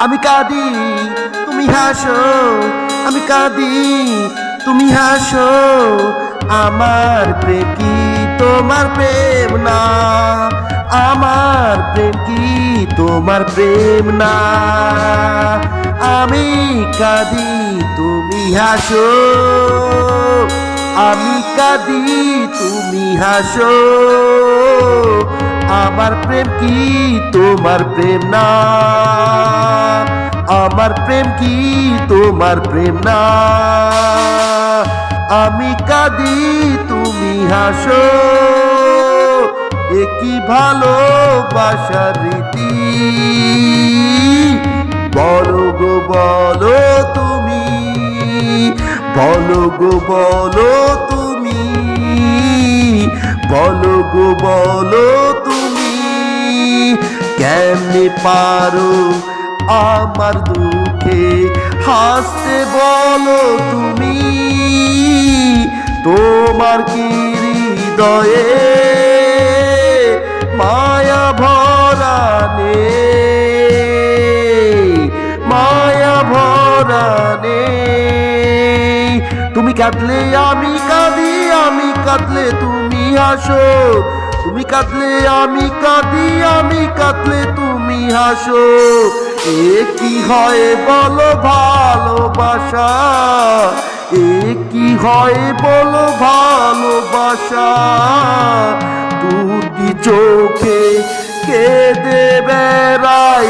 আমি কাঁদি তুমি হাসো, আমি কাঁদি তুমি হাসো। আমার প্রেম কি তোমার প্রেম না, আমার প্রেম কি তোমার প্রেম না। আমি কাঁদি তুমি হাসো, আমি কাঁদি তুমি হাসো। আমার প্রেম কি তোমার প্রেম না, আমার প্রেম কি তোমার প্রেম না। আমি কাঁদি তুমি হাসো, একই ভালোবাসার রীতি। বলো গো বলো তুমি, বলো গো বলো তুমি, বলো গো বলো তুমি। কেমনে পারো আমার দুঃখে হাসতে বলো তুমি। তোমার কি হৃদয়ে মায়া ভরা নেই, মায়া ভরা নেই। তুমি কাঁদলে আমি কাঁদি, আমি কাঁদলে তুমি হাসো। তুমি কাঁদলে আমি কাঁদি, আমি কাঁদলে তুমি হাসো। এ কি হয় বলো ভালোবাসা, এ কি হয় বলো ভালোবাসা। দুটি চোখে কেঁদে বেড়াই,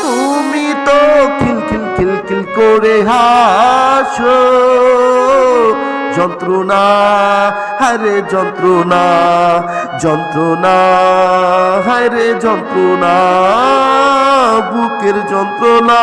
তুমি তো খিলখিল খিলখিল করে হাসো। যন্ত্রণা হায়রে যন্ত্রণা, যন্ত্রণা হায়রে যন্ত্রণা, বুকের যন্ত্রণা।